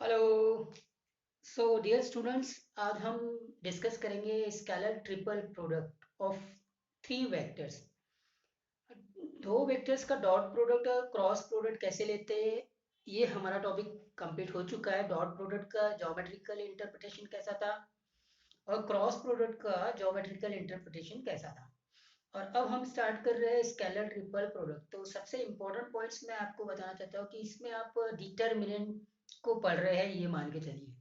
Hello. So dear students, आज हम discuss करेंगे scalar triple product of three vectors. दो वेक्टर्स का डॉट प्रोडक्ट और क्रॉस प्रोडक्ट कैसे लेते हैं, ये हमारा टॉपिक कंप्लीट हो चुका है। डॉट प्रोडक्ट का ज्योमेट्रिकल इंटरप्रिटेशन कैसा था और क्रॉस प्रोडक्ट का ज्योमेट्रिकल इंटरप्रिटेशन कैसा था। और अब हम स्टार्ट कर रहे हैं स्केलर ट्रिपल प्रोडक्ट। तो सबसे इंपॉर्टेंट पॉइंट्स मैं आपको बताना चाहता हूँ कि इसमें आप डिटर्मिनेंट को पढ़ रहे हैं, ये मान के चलिए।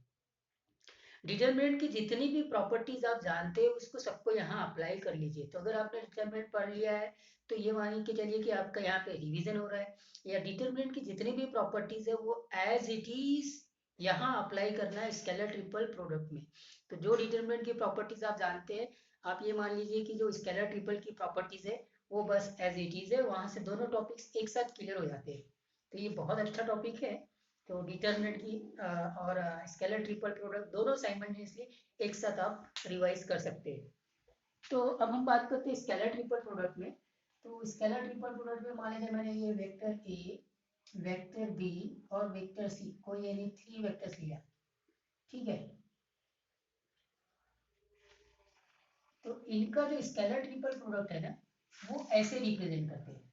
डिटरमिनेंट की जितनी भी प्रॉपर्टीज आप जानते हैं उसको सबको यहाँ अप्लाई कर लीजिए। तो अगर आपने डिटरमिनेंट पढ़ लिया है तो ये मान के चलिए कि आपका यहाँ पे रिवीजन हो रहा है, या डिटरमिनेंट की जितनी भी प्रॉपर्टीज है वो एज इट इज यहाँ अप्लाई करना है स्केलर ट्रिपल प्रोडक्ट में। तो जो डिटरमिनेंट की प्रॉपर्टीज आप जानते हैं, आप ये मान लीजिए कि जो स्केलर ट्रिपल की प्रॉपर्टीज है वो बस एज इट इज है, वहां से दोनों टॉपिक्स एक साथ क्लियर हो जाते हैं। तो ये बहुत अच्छा टॉपिक है। तो डिटरमिनेंट की और स्केलर ट्रिपल प्रोडक्ट दोनों साइमल्टेनियसली एक साथ आप रिवाइज कर सकते हैं। तो अब हम बात करते हैं स्केलर ट्रिपल प्रोडक्ट में। तो स्केलर ट्रिपल प्रोडक्ट में मान लीजिए मैंने ये वेक्टर ए, वेक्टर बी और वेक्टर सी को यानी थ्री वेक्टर्स लिया। ठीक है। तो इनका जो स्केलर ट्रिपल प्रोडक्ट है ना, वो ऐसे रिप्रेजेंट करते हैं।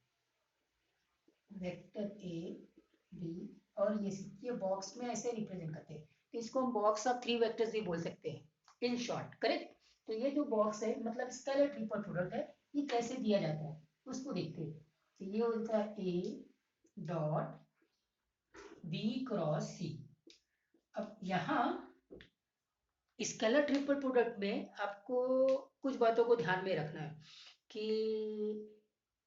वेक्टर ए, बी और ये बॉक्स में ऐसे रिप्रेजेंट करते हैं। तो इसको हम बॉक्स ऑफ थ्री वेक्टर्स भी बोल सकते हैं इन शॉर्ट, करेक्ट। तो ये जो बॉक्स है मतलब स्केलर ट्रिपल प्रोडक्ट है, ये कैसे दिया जाता है उसको देखते हैं। तो ये होता है ए डॉट बी क्रॉस सी। अब यहाँ स्केलर ट्रिपल प्रोडक्ट में आपको कुछ बातों को ध्यान में रखना है कि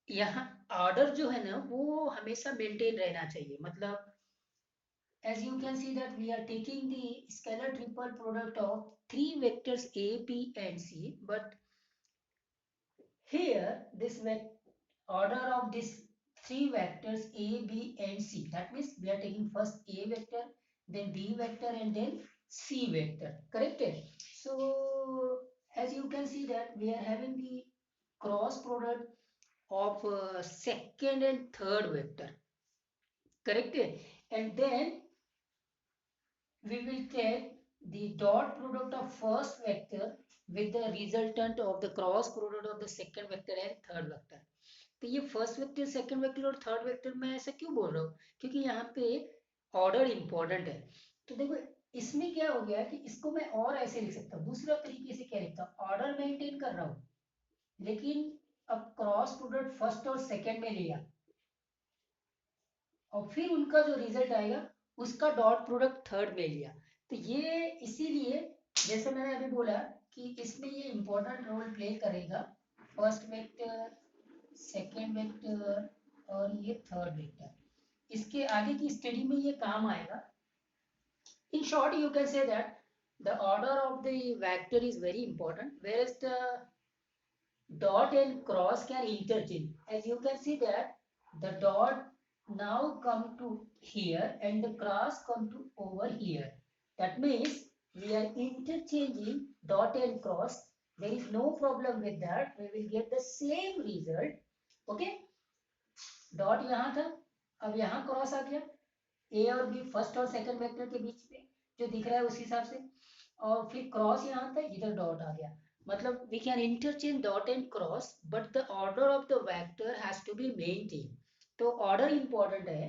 यहाँ ऑर्डर जो है ना वो हमेशा मेंटेन रहना चाहिए। मतलब as you can see that we are taking the scalar triple product of three vectors a, b and c, but here this order of these three vectors a, b and c, that means we are taking first a vector, then b vector and then c vector, correct. So as you can see that we are having the cross product of second and third vector, correct. And then we will take the dot product of first vector with the resultant of the cross product of the second vector and third vector. तो ये first vector, second vector और third vector मैं ऐसा क्यों बोल रहा हूँ, क्योंकि यहाँ पे ऑर्डर इंपॉर्टेंट है। तो देखो इसमें क्या हो गया कि इसको मैं और ऐसे लिख सकता हूँ, दूसरा तरीके से क्या लिखता हूँ, ऑर्डर मेंटेन कर रहा हूँ लेकिन अब क्रॉस प्रोडक्ट फर्स्ट और सेकंड में लिया और फिर उनका जो रिजल्ट आएगा उसका डॉट प्रोडक्ट थर्ड में लिया। तो ये इसीलिए जैसे मैंने अभी बोला कि इसमें ये इंपॉर्टेंट रोल प्ले करेगा, फर्स्ट वेक्टर, सेकेंड वेक्टर और ये थर्ड वेक्टर। इसके आगे की स्टडी में ये काम आएगा। In short you can say that the order of the vector is very important, where is the dot and cross can interchange. As you can see that the dot now come to here and the cross come to over here. That means we are interchanging dot and cross. There is no problem with that. We will get the same result. Okay. Dot यहाँ था, अब यहाँ cross आ गया ए और B first और second vector के बीच में जो दिख रहा है उस हिसाब से, और फिर क्रॉस यहाँ था, इधर डॉट आ गया। मतलब we can interchange dot and cross but the order of the vector has to be maintain. तो ऑर्डर इंपॉर्टेंट है।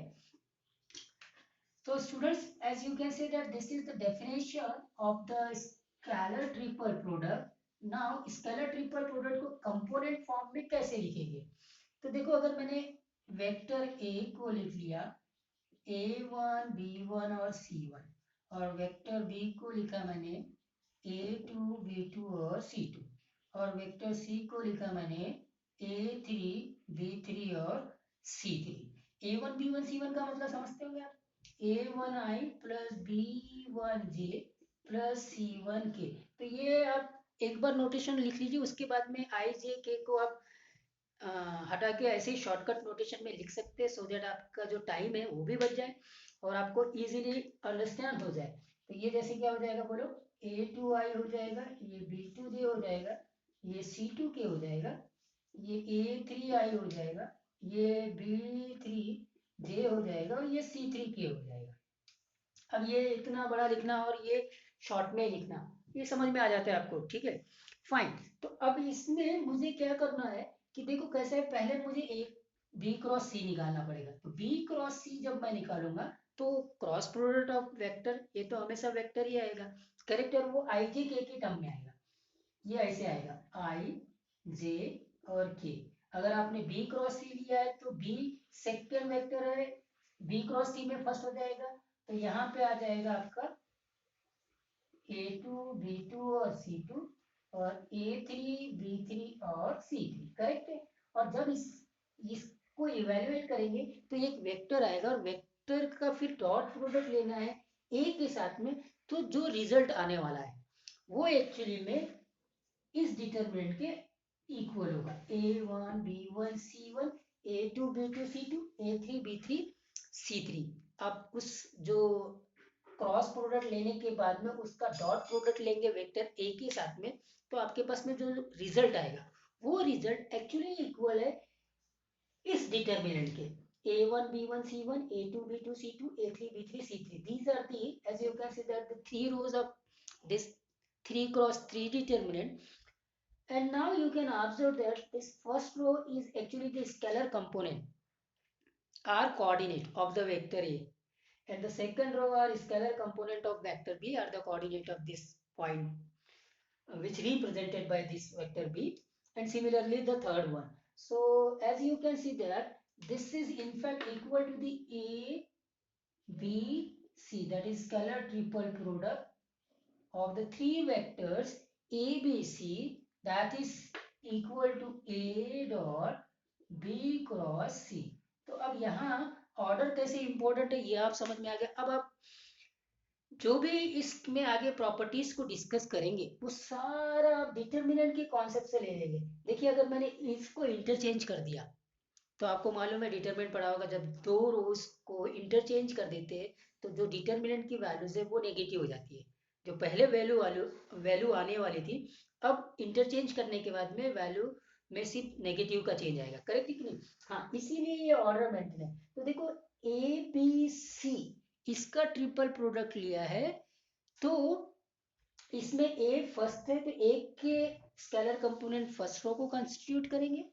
तो students as you can say that this is the definition of the scalar triple product. Now scalar triple product को component form में कैसे लिखेंगे। तो देखो अगर मैंने वेक्टर ए को लिख लिया a1 b1 और c1, और वेक्टर बी को लिखा मैंने a2 b2 और c2, और वेक्टर सी को लिखा मैंने a3 b3 और c3। a1 b1 c1 का मतलब समझते हो आप, a1i plus b1j plus c1k। तो ये आप एक बार नोटेशन लिख लीजिए, उसके बाद में आई जे के को आप हटा के ऐसे ही शॉर्टकट नोटेशन में लिख सकते हैं, सो दैट आपका जो टाइम है वो भी बच जाए और आपको इजीली अंडरस्टैंड हो जाए। तो ये जैसे क्या हो जाएगा बोलो, a2i हो जाएगा, ये b2j हो जाएगा, ये c2k हो जाएगा, ये a3i हो जाएगा, ये b3j हो जाएगा और ये c3k हो जाएगा। अब ये इतना बड़ा लिखना और ये शॉर्ट में लिखना, ये समझ में आ जाता है आपको, ठीक है, फाइन। तो अब इसमें मुझे क्या करना है कि देखो कैसे है, पहले मुझे एक बी क्रॉस सी निकालना पड़ेगा। तो बी क्रॉस सी जब मैं निकालूंगा तो क्रॉस प्रोडक्ट ऑफ वेक्टर, ये तो हमेशा वेक्टर ही आएगा, करेक्ट, और वो आई जे के टर्म में आएगा। ये ऐसे आएगा आई जे और के। अगर आपने बी क्रॉस सी लिया है तो बी सेकेंड वेक्टर है, बी क्रॉस सी में फर्स्ट हो जाएगा, तो यहाँ पे आ जाएगा आपका A2 B2 और C2 और A3 B3 और C3, करेक्ट है। और जब इसको इवेल्युएट करेंगे तो एक वेक्टर आएगा और वेक्टर का फिर डॉट प्रोडक्ट लेना है ए के साथ में, तो जो रिजल्ट आने वाला है वो एक्चुअली में इस डिटरमिनेंट के इक्वल होगा, A1 B1 C1 A2 B2 C2 A3 B3 C3। अब उस जो क्रॉस प्रोडक्ट लेने के बाद में उसका डॉट प्रोडक्ट लेंगे वेक्टर ए के साथ में, तो आपके पास में जो रिजल्ट आएगा वो रिजल्ट एक्चुअली इक्वल है इस डिटरमिनेंट के, A1 B1 C1 A2 B2 C2 A3 B3 C3। These are the, as you can see that the three rows of this 3 cross 3 determinant. And now you can observe that this first row is actually the scalar component or coordinate of the vector A, and the second row are scalar component of vector B are the coordinate of this point, which represented by this vector B, and similarly the third one. So as you can see that this is in fact equal to the A B C, that is scalar triple product of the three vectors A B C, that is equal to A dot B cross C। तो अब यहाँ order कैसे important है ये आप समझ में आ गया। अब आप जो भी इसमें आगे प्रॉपर्टीज को डिस्कस करेंगे वो सारा डिटरमिनेंट के कॉन्सेप्ट से ले लेंगे। देखिए अगर मैंने इसको इंटरचेंज कर दिया तो आपको मालूम है डिटरमिनेंट पढ़ा होगा, जब दो रोज को इंटरचेंज कर देते हैं तो जो डिटरमिनेंट की वैल्यूज है वो नेगेटिव हो जाती है। जो पहले वैल्यू आने वाली थी, अब इंटरचेंज करने के बाद में वैल्यू में सिर्फ नेगेटिव का चेंज आएगा, करेक्ट कि नहीं? हाँ, इसीलिए ये ऑर्डर मेंटेन है। तो देखो ए बी सी इसका ट्रिपल प्रोडक्ट लिया है, तो इसमें ए फर्स्ट है तो ए के स्केलर कंपोनेंट फर्स्ट रो को कंस्टिट्यूट करेंगे,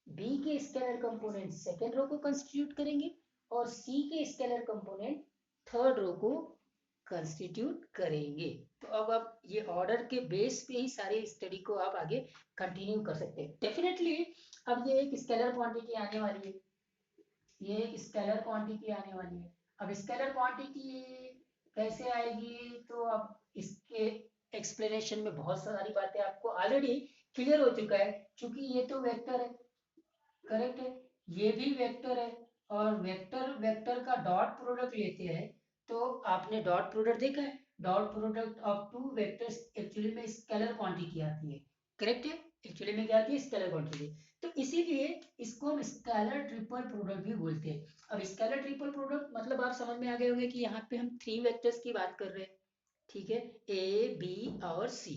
बी के स्केलर कंपोनेंट सेकेंड रो को कंस्टिट्यूट करेंगे और सी के स्केलर कंपोनेंट थर्ड रो को कंस्टिट्यूट करेंगे। तो अब आप ये ऑर्डर के बेस पे ही सारी स्टडी को आप आगे कंटिन्यू कर सकते हैं डेफिनेटली। अब ये एक स्केलर क्वांटिटी आने वाली है, ये एक स्केलर क्वांटिटी आने वाली है। अब स्केलर क्वांटिटी कैसे आएगी, तो अब इसके एक्सप्लेनेशन में बहुत सारी बातें आपको ऑलरेडी क्लियर हो चुका है, क्योंकि ये तो वेक्टर है, करेक्ट है, ये भी वेक्टर है, और वेक्टर वेक्टर का डॉट प्रोडक्ट लेते हैं तो आपने डॉट प्रोडक्ट देखा है, dot product of two vectors actually में स्केलर क्वांटिटी आती है, करेक्ट है, एक्चुअली में क्या आती है, स्केलर क्वांटिटी। तो इसीलिए इसको हम स्केलर ट्रिपल प्रोडक्ट भी बोलते हैं। अब स्केलर ट्रिपल प्रोडक्ट मतलब आप समझ में आ गए होंगे कि यहाँ पे हम थ्री वेक्टर्स की बात कर रहे हैं, ठीक है, ए बी और सी,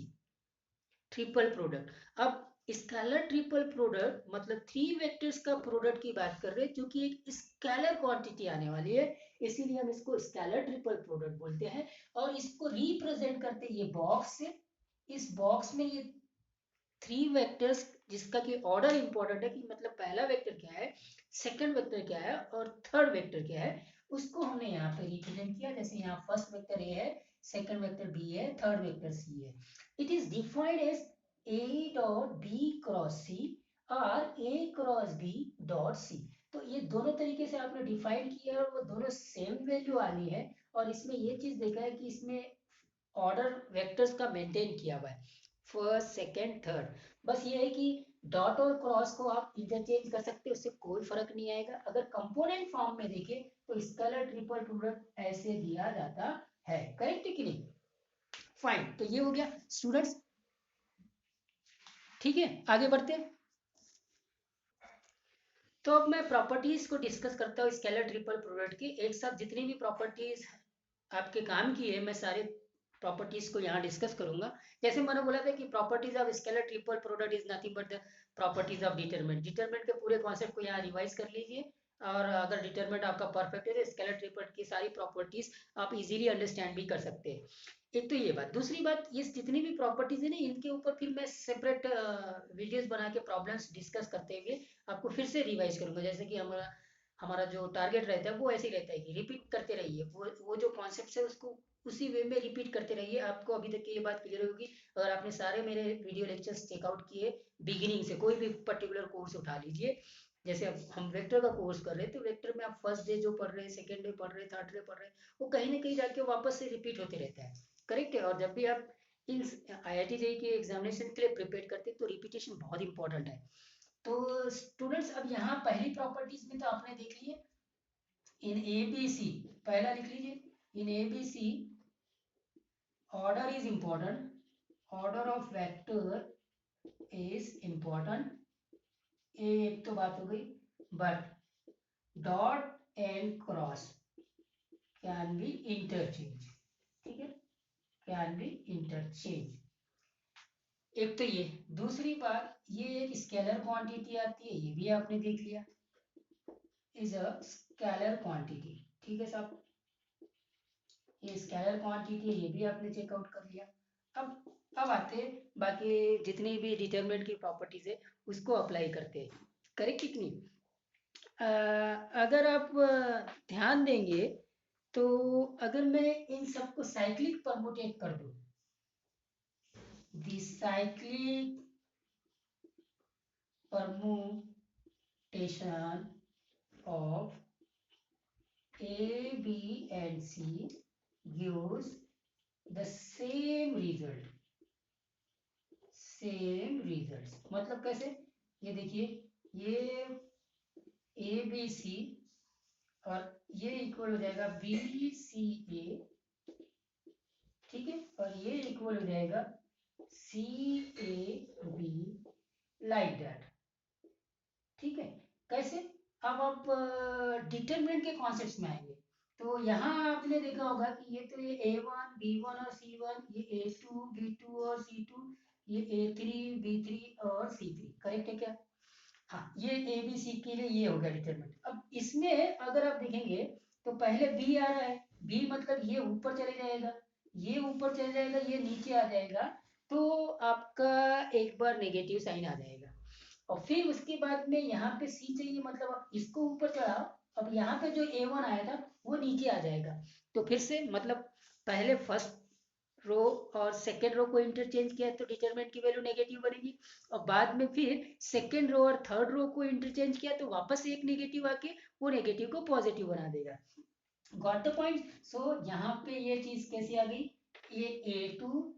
ट्रिपल प्रोडक्ट। अब स्केलर ट्रिपल प्रोडक्ट मतलब थ्री वेक्टर्स का प्रोडक्ट की बात कर रहे हैं, क्योंकि एक स्केलर क्वांटिटी आने वाली है, इसीलिए हम इसको स्केलर ट्रिपल प्रोडक्ट बोलते हैं। और इसको रिप्रेजेंट करते ये बॉक्स से, इस बॉक्स में ये थ्री वेक्टर्स जिसका कि ऑर्डर इंपॉर्टेंट है कि मतलब पहला वेक्टर क्या है, सेकंड वेक्टर क्या है और थर्ड वेक्टर क्या है, उसको हमने यहाँ पे रिप्रेजेंट किया। जैसे यहाँ फर्स्ट वेक्टर ए है, सेकंड वेक्टर बी है, थर्ड वेक्टर सी है। It is defined as A dot B cross C और A cross B dot C. तो ये दोनों तरीके से आपने डिफाइन किया और वो दोनों सेम वैल्यू आनी है। और इसमें ये चीज देखा है कि इसमें ऑर्डर वेक्टर्स का मेंटेन किया हुआ है, फर्स्ट सेकंड थर्ड। बस ये है कि डॉट और क्रॉस को आप इंटरचेंज कर सकते हैं, उससे कोई फर्क नहीं आएगा। अगर कंपोनेंट फॉर्म में देखें तो स्केलर ट्रिपल प्रोडक्ट ऐसे दिया जाता है, करेक्ट है कि नहीं? फाइन, तो ये हो गया स्टूडेंट्स, ठीक है, आगे बढ़ते हैं। तो अब मैं प्रॉपर्टीज को डिस्कस करता हूँ स्केलर ट्रिपल प्रोडक्ट की। एक साथ जितनी भी प्रॉपर्टीज आपके काम की है मैं सारे प्रॉपर्टीज को यहाँ डिस्कस करूंगा। जैसे मैंने बोला था कि properties of scalar triple product is nothing but the properties of determinant. Determinant के पूरे कॉन्सेप्ट को यहाँ रिवाइज कर लीजिए और अगर डिटरमिनेंट आपका परफेक्ट है तो स्केलर ट्रिपल की सारी प्रॉपर्टीज आप इजीली अंडरस्टैंड भी कर सकते हैं। एक तो ये बात, दूसरी बात, ये जितनी भी प्रॉपर्टीज है ना, इनके ऊपर फिर मैं सेपरेट वीडियोस बना के प्रॉब्लम्स डिस्कस करते हुए आपको फिर से रिवाइज करूंगा। जैसे कि हमारा हमारा जो टारगेट रहता है वो ऐसे ही रहता है कि रिपीट करते रहिए, वो जो कॉन्सेप्ट है उसको उसी वे में रिपीट करते रहिए। आपको अभी तक की ये बात क्लियर होगी अगर आपने सारे मेरे वीडियो लेक्चर्स चेकआउट किए बिगिनिंग से। कोई भी पर्टिकुलर कोर्स उठा लीजिए, जैसे अब हम वेक्टर का कोर्स कर रहे हैं तो वेक्टर में आप फर्स्ट डे जो पढ़ रहे हैं, सेकेंड डे पढ़ रहे हैं, थर्ड डे पढ़ रहे हैं, वो कहीं ना कहीं जाके वापस से रिपीट होते रहता है। करेक्ट है। और जब भी आप इन IIT जेईई के एग्जामिनेशन के लिए प्रिपेयर करते हैं तो रिपीटेशन बहुत इंपॉर्टेंट है। तो स्टूडेंट्स अब यहाँ पहली प्रॉपर्टीज में तो आपने देख ली है, इन ABC, पहला लिख लीजिए, इन ABC order is important, order of vector is important, ये एक तो बात हो गई। But dot and cross can be interchange, ठीक है, कैन बी इंटरचेंज। एक तो ये, दूसरी बात ये एक स्केलर क्वांटिटी आती है, ये भी आपने देख लिया, इज अ स्केलर क्वांटिटी, ठीक है साहब, ये स्केलर क्वांटिटी है, ये भी आपने चेकआउट कर लिया। अब आते बाकी जितनी भी डिटरमिनेंट की प्रॉपर्टीज है उसको अप्लाई करते हैं। करेक्ट कितनी, अगर आप ध्यान देंगे तो अगर मैं इन सबको साइक्लिक परमुटेट कर दूं, दी cyclic permutation of A, B and C gives the same result, same results. मतलब कैसे, ये देखिए, ये ABC और ये इक्वल हो जाएगा BCA, ठीक है, और ये इक्वल हो जाएगा CAB, लाइक दैट, ठीक है। कैसे, अब आप डिटरमिनेंट के कॉन्सेप्ट्स में आएंगे तो यहाँ आपने देखा होगा कि ये तो ये A1 B1 और C1, ये A2 B2 और C2, ये A3 B3 और C3, करेक्ट है क्या। हाँ, ये ABC के लिए ये हो गया डिटरमिनेंट। अब इसमें अगर आप देखेंगे तो पहले B आ रहा है, B मतलब ये ऊपर चले जाएगा, ये ऊपर चले जाएगा, ये नीचे आ जाएगा, तो आपका एक बार नेगेटिव साइन आ जाएगा। और फिर उसके बाद में यहाँ पे C चाहिए, मतलब आप इसको ऊपर चढ़ाओ, अब यहाँ पे जो A1 आया था वो नीचे आ जाएगा। तो फिर से मतलब पहले फर्स्ट रो और सेकेंड रो को इंटरचेंज किया तो डिटरमिनेंट की वैल्यू नेगेटिव बनेगी, और बाद में फिर सेकेंड रो और थर्ड रो को इंटरचेंज किया तो वापस एक नेगेटिव आके वो नेगेटिव को पॉजिटिव बना देगा। Got the point. सो यहाँ पे ये चीज कैसी आ गई, ये A2,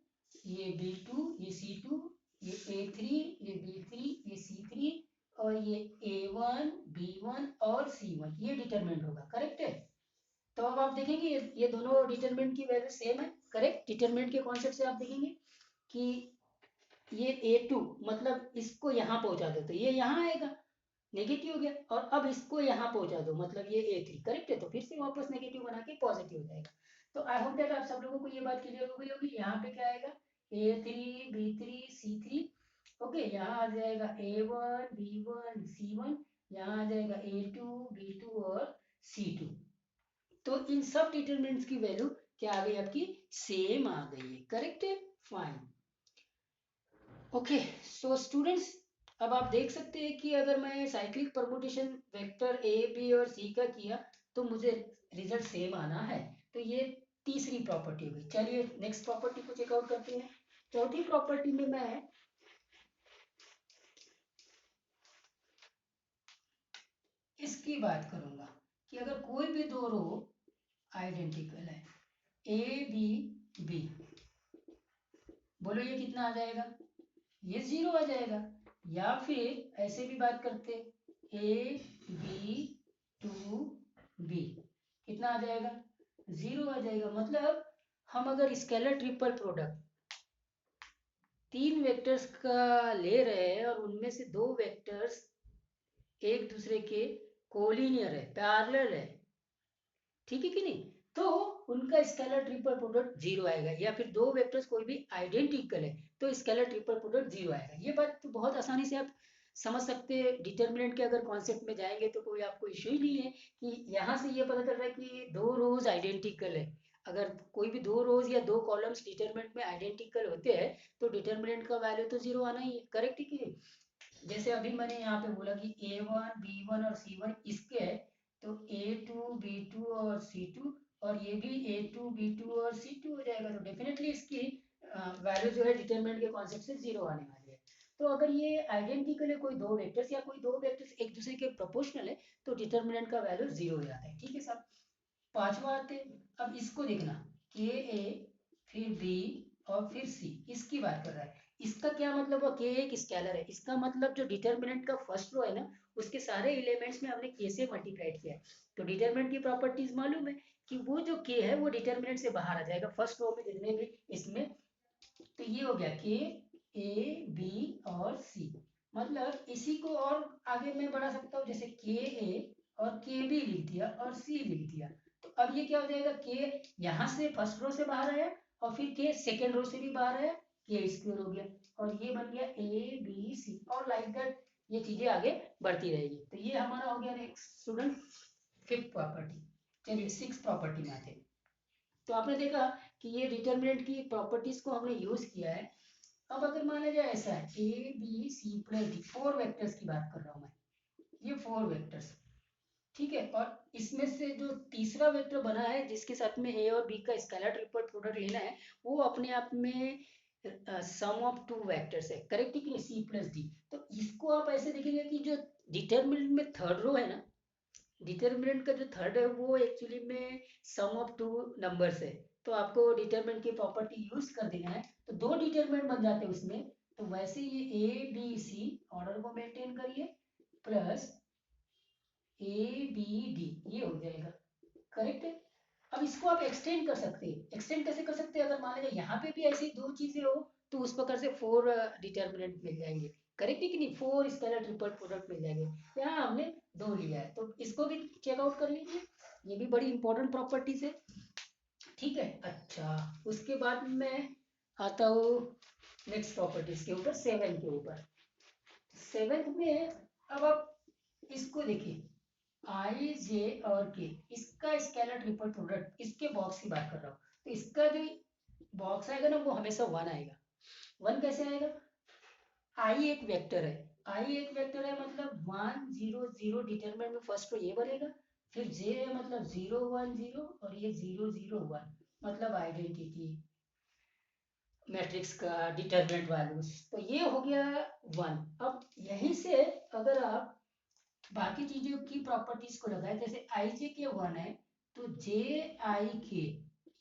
ये B2, ये C2, ये A3, ये B3, ये C3 और ये A1 B1 और C1, ये डिटरमिनेंट होगा। करेक्ट है। तो अब आप देखेंगे ये दोनों डिटरमिनेंट की वैल्यू सेम है। करेक्ट, डिटरमिनेंट के कॉन्सेप्ट से आप देखेंगे कि ये A2 मतलब इसको यहाँ पहुंचा दो तो ये यहाँ आएगा, नेगेटिव हो गया, और अब इसको यहाँ पहुंचा दो मतलब ये A3, करेक्ट है, तो फिर से वापस नेगेटिव बना के पॉजिटिव हो जाएगा। तो आई होप दैट आप सब लोगों को ये बात क्लियर हो गई होगी। यहाँ पे क्या आएगा, A3 B3 C3, ओके, यहाँ आ जाएगा A1 B1 C1, यहाँ आ जाएगा A2 B2 और C2। तो इन सब डिटरमिनेंट्स की वैल्यू क्या आ गई आपकी, सेम आ गई है। करेक्ट है, फाइन। ओके, सो स्टूडेंट्स, अब आप देख सकते हैं कि अगर मैं cyclic permutation vector A B और C का किया तो मुझे रिजल्ट सेम आना है। तो ये तीसरी प्रॉपर्टी होगी। चलिए नेक्स्ट प्रॉपर्टी को चेकआउट करते हैं। चौथी प्रॉपर्टी में मैं इसकी बात करूंगा कि अगर कोई भी दो रो आइडेंटिकल है A B B, बोलो ये कितना आ जाएगा, ये 0 आ जाएगा। या फिर ऐसे भी बात करते, AB2B, कितना आ जाएगा, 0 आ जाएगा। मतलब हम अगर स्केलर ट्रिपल प्रोडक्ट तीन वेक्टर्स का ले रहे हैं और उनमें से दो वेक्टर्स एक दूसरे के कोलिनियर है, पैरेलल है, ठीक है कि नहीं, तो उनका स्केलर ट्रिपल प्रोडक्ट 0 आएगा। या फिर दो वेक्टर्स कोई भी आइडेंटिकल है तो स्केलर ट्रिपल प्रोडक्ट 0 आएगा। ये बात तो बहुत आसानी से आप समझ सकते हैं डिटर्मिनेंट के अगर कॉन्सेप्ट में जाएंगे तो कोई आपको इश्यू ही नहीं है कि यहाँ से ये पता चल रहा है कि दो रोज आइडेंटिकल है। अगर कोई भी दो रोज या दो कॉलम्स डिटर्मिनेंट में आइडेंटिकल होते हैं तो डिटर्मिनेंट का वैल्यू तो जीरो आना ही है, करेक्ट है कि नहीं। जैसे अभी मैंने यहाँ पे बोला कि A1 B1 और C1 इसके है, तो A2 B2 और C2, और ये भी A2 B2 और C2 हो जाएगा, तो डेफिनेटली इसकी वैल्यू जो है डिटरमिनेंट के कॉन्सेप्ट से जीरो आने वाली है। तो अगर ये आइडेंटिकल है कोई दो वेक्टर्स या कोई दो वेक्टर्स एक दूसरे के प्रोपोर्शनल है तो डिटरमिनेंट का वैल्यू जीरो हो जाता है, ठीक है साहब। पांचवा आते अब इसको देखना, के ए फिर बी और फिर सी, इसकी बात कर रहा है। इसका क्या मतलब है, के एक स्केलर है, इसका मतलब जो डिटरमिनेंट का फर्स्ट रो है ना उसके सारे एलिमेंट्स में हमने के से मल्टीप्लाइड किया है। तो डिटरमिनेंट की प्रॉपर्टीज मालूम है कि वो जो के है वो डिटरमिनेंट से बाहर आ जाएगा फर्स्ट रो में जितने भी इसमें। तो ये हो गया के ए बी और सी, मतलब इसी को और आगे मैं बढ़ा सकता हूँ, जैसे के ए और के बी लिख दिया और सी लिख दिया। तो अब ये क्या हो जाएगा, के यहाँ से फर्स्ट रो से बाहर आया और फिर के सेकेंड रो से भी बाहर आया, के स्क्वायर हो गया, और ये बन गया ए बी सी, और लाइक दैट ये चीजें आगे बढ़ती रहेगी। तो ये हमारा हो गया नेक्स्ट स्टूडेंट फिफ्थ प्रॉपर्टी। चलिए सिक्स प्रॉपर्टी में आते हैं। तो आपने देखा कि ये डिटर्मिनेंट की प्रॉपर्टीज को हमने यूज किया है। अब अगर माना जाए ऐसा है A B C plus D, four vectors की बात कर रहा हूं मैं, ये फोर वेक्टर्स, ठीक है। और इसमें से जो तीसरा वेक्टर बना है जिसके साथ में ए और बी का स्केलर ट्रिपल प्रोडक्ट लेना है, वो अपने आप में सम ऑफ टू वेक्टर्स है, करेक्ट है कि सी प्लस डी। तो इसको आप ऐसे देखेंगे कि जो डिटर्मिनेंट में थर्ड रो है ना, डिटर्मिनेंट का जो थर्ड है वो एक्चुअली में सम ऑफ टू नंबर्स है। तो आपको डिटर्मिनेंट की प्रॉपर्टी यूज कर देना है, तो दो डिटर्मिनेंट बन जाते हैं उसमें। तो वैसे ये ए बी सी ऑर्डर को मेंटेन करिए, प्लस ए बी डी, ये हो जाएगा, करेक्ट है। अब इसको आप एक्सटेंड कर सकते हैं, एक्सटेंड कैसे कर सकते हैं, अगर मान लीजिए यहाँ पे भी ऐसी दो चीजें हो तो उस प्रकार से फोर डिटर्मिनेंट मिल जाएंगे, करेक्ट है कि नहीं, फोर स्केलर ट्रिपल प्रोडक्ट मिल जाएंगे। यहाँ हमने दो लिया है तो इसको भी चेकआउट कर लीजिए, ये भी बड़ी इंपॉर्टेंट प्रॉपर्टीज है, ठीक है। अच्छा, उसके बाद मैं आता हूँ नेक्स्ट प्रॉपर्टीज के ऊपर, सेवन के ऊपर। सेवेंथ में अब आप इसको देखिए, आई जे और के, इसका स्केलर ट्रिपल प्रोडक्ट, इसके बॉक्स की बात कर रहा हूँ, तो इसका जो बॉक्स आएगा ना वो हमेशा वन आएगा। वन कैसे आएगा, आई एक वेक्टर है, आई एक वेक्टर है मतलब 1 0 0 डिटरमिनेंट में फर्स्ट रो ये बनेगा, फिर जे है मतलब 0 1 0 और ये 0 0 1, मतलब आइडेंटिटी मैट्रिक्स का डिटरमिनेंट वैल्यूज, तो ये हो गया वन। अब यहीं से अगर आप बाकी चीजों की प्रॉपर्टीज को लगाए, जैसे आई जे के वन है तो जे आई के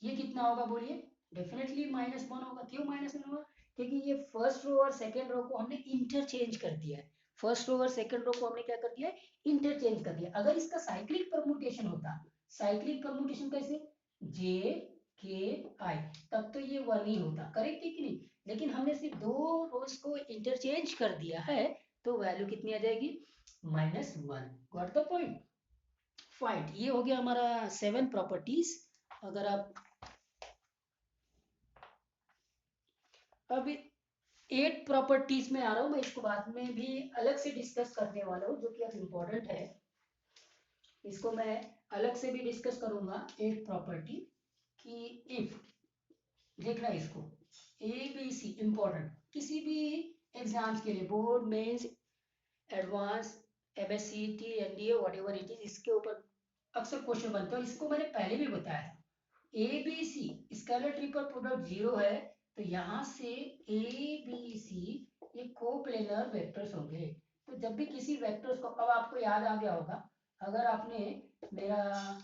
ये कितना होगा बोलिए, डेफिनेटली -1 होगा। क्यों -1 होगा, क्योंकि ये फर्स्ट रो और सेकंड रो को हमने इंटरचेंज कर दिया है, फर्स्ट रो और सेकंड रो को हमने क्या कर दिया है, इंटरचेंज कर दिया। अगर इसका साइक्लिक परमुटेशन होता, साइक्लिक परमुटेशन कैसे, जे के आई, तब तो ये वन ही होता, करेक्ट है कि नहीं। लेकिन हमने सिर्फ दो रोज को इंटरचेंज कर दिया है तो वैल्यू कितनी आ जाएगी, -1, गॉट द पॉइंट। फाइट, ये हो गया हमारा सेवन प्रॉपर्टीज। अगर आप अब एट प्रॉपर्टीज में आ रहा हूं मैं, इसको बाद में भी अलग से डिस्कस करने वाला हूँ जो कि अब इम्पोर्टेंट है, इसको मैं अलग से भी डिस्कस करूंगा। एट प्रॉपर्टी कि इफ, देखना इसको, ए बी सी इंपॉर्टेंट, किसी भी एग्जाम्स के लिए, board mains advance MSCT NDA whatever it is, इसके ऊपर अक्सर क्वेश्चन बनता है, इसको मैंने पहले भी बताया था। A B C scalar triple product zero है, तो यहाँ से ए बी सी ये कोप्लेनर वेक्टर्स होंगे। तो जब भी किसी वेक्टर्स को, अब आपको याद आ गया होगा, अगर आपने मेरा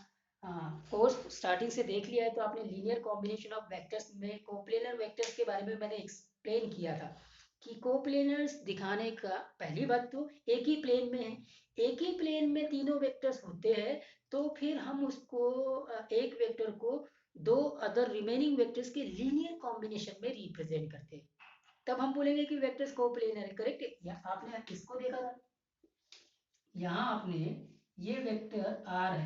कोर्स स्टार्टिंग से देख लिया है तो आपने लीनियर कॉम्बिनेशन ऑफ वेक्टर्स में कोप्लेनर वेक्टर्स के बारे में मैंने एक्सप्लेन किया था कि कोप्लेनर्स दिखाने का, पहली बात तो एक ही प्लेन में है, एक ही प्लेन में तीनों वेक्टर्स होते हैं, तो फिर हम उसको एक वेक्टर को दो अदर रिमेनिंग वेक्टर्स के लीनियर कॉम्बिनेशन में रिप्रेजेंट करते हैं, तब हम बोलेंगे कि वेक्टर्स कोप्लेनर है, करेक्ट है। या आपने इसको देखा था, यहाँ आपने ये वेक्टर आर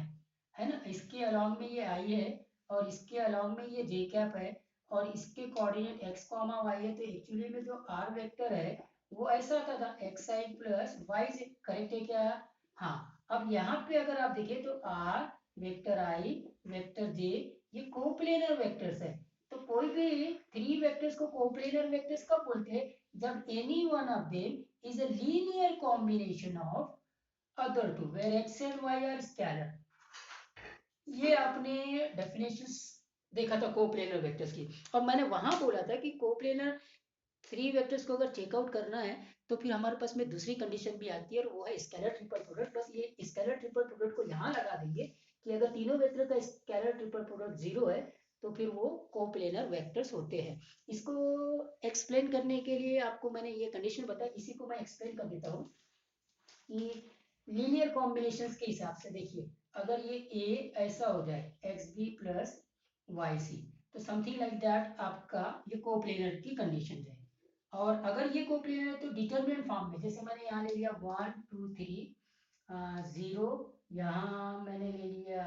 है ना, इसके अलॉन्ग में ये आई है और इसके अलॉन्ग में ये जे कैप है और इसके कोऑर्डिनेट एक्स कॉमा वाई है, तो एक्चुअली में जो आर वेक्टर है वो ऐसा आता था xi प्लस y, करेक्ट है क्या? हाँ। अब यहाँ पे अगर आप देखें तो r vector i vector j ये कोप्लेनर वेक्टर्स है। तो कोई भी थ्री वेक्टर्स को कोप्लेनर वेक्टर्स कब बोलते हैं? जब any one of them is a linear combination of other two where x and y are scalar. ये आपने डेफिनेशंस देखा था कोप्लेनर वेक्टर्स की, और मैंने वहां बोला था कि कोप्लेनर थ्री वेक्टर्स को अगर चेकआउट करना है तो फिर हमारे पास में दूसरी कंडीशन भी आती है, और वो है स्केलर ट्रिपल प्रोडक्ट। बस ये स्केलर ट्रिपल प्रोडक्ट को यहाँ लगा देंगे कि अगर तीनों वेक्टर का स्केलर ट्रिपल प्रोडक्ट जीरो है तो फिर वो कोप्लेनर वेक्टर्स होते हैं। इसको एक्सप्लेन करने के लिए आपको मैंने ये कंडीशन बताया, इसी को मैं एक्सप्लेन कर देता हूँ कि लीनियर कॉम्बिनेशंस के हिसाब से देखिए, अगर ये ए ऐसा हो जाए X B plus Y C, तो समथिंग लाइक दैट आपका ये कोप्लेनर की कंडीशन है। और अगर ये कोप्लेनर है तो डिटरमिनेंट फॉर्म में, जैसे मैंने यहाँ ले लिया 1 2 3 0, यहाँ मैंने ले लिया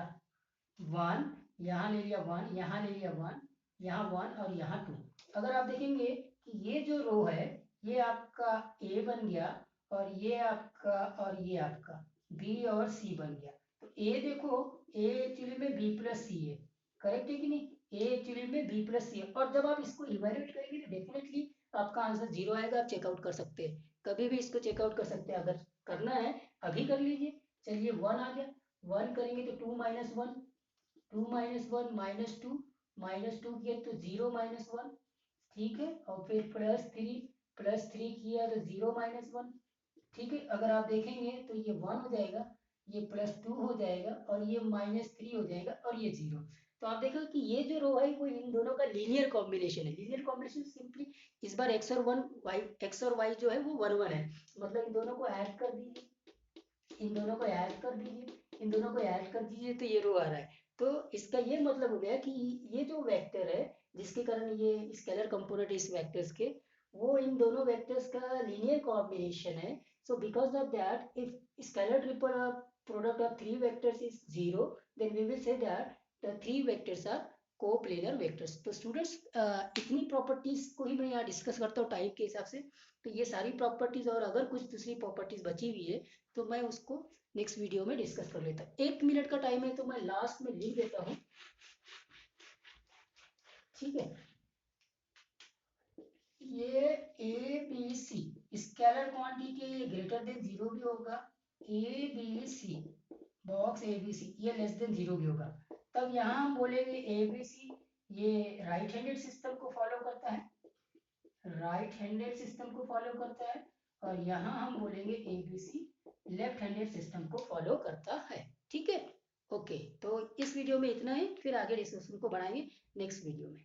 1, यहाँ ले लिया 1, यहाँ ले लिया 1, यहाँ 1 और यहाँ 2। अगर आप देखेंगे कि ये जो रो है ये आपका ए बन गया, और ये आपका और ये आपका बी और सी बन गया। तो ए देखो, ए एक्चुअली में बी प्लस सी है, करेक्ट है कि नहीं? ए एक्चुअली में बी प्लस सी है, और जब आप इसको इवेल्युएट करेंगे तो डेफिनेटली आपका आंसर जीरो आएगा। आप चेकआउट कर सकते हैं, कभी भी इसको चेकआउट कर सकते हैं। अगर करना है अभी कर लीजिए। चलिए 1 आ गया, 1 करेंगे तो 2 माइनस 1, 2 माइनस 1 माइनस टू किया तो 0 माइनस 1, ठीक है। और फिर प्लस थ्री किया तो 0 माइनस 1, ठीक है। अगर आप देखेंगे तो ये 1 हो जाएगा, ये प्लस 2 हो जाएगा, और ये माइनस 3 हो जाएगा, और ये 0। तो आप देखो कि ये जो रो है वो इन दोनों का लीनियर कॉम्बिनेशन है। लीनियर कॉम्बिनेशन सिंपली इस बार एक्स और वाई जो है वो 1 1 है, मतलब इन दोनों को ऐड कर दीजिए, इन दोनों को ऐड कर दीजिए, इन दोनों को ऐड कर दीजिए, तो ये रो आ रहा है। तो इसका ये मतलब हो गया कि ये जो वेक्टर है जिसके कारण ये स्केलर कंपोनेंट इस वेक्टर्स के, वो इन दोनों वेक्टर्स का लीनियर कॉम्बिनेशन है। So because of that if scalar triple product of three vectors is zero, then we will say that the three vectors are coplanar vectors. तो स्टूडेंट्स इतनी properties को ही मैं यहाँ डिस्कस करता हूँ टाइम के हिसाब से। तो ये सारी प्रॉपर्टीज और अगर कुछ दूसरी प्रॉपर्टीज बची हुई है तो मैं उसको नेक्स्ट वीडियो में डिस्कस कर लेता हूँ। 1 मिनट का टाइम है तो मैं लास्ट में लिख देता हूँ, ठीक है। ये A B C scalar quantity greater than zero भी होगा, A B C box A B C ये लेस देन जीरो भी होगा। तब यहाँ हम बोलेंगे ए बी सी ये राइट हैंडेड सिस्टम को फॉलो करता है, राइट हैंडेड सिस्टम को फॉलो करता है, और यहाँ हम बोलेंगे A B C left handed system को फॉलो करता है, ठीक है। ओके, तो इस वीडियो में इतना ही, फिर आगे डिस्कशन को बढ़ाएंगे नेक्स्ट वीडियो में।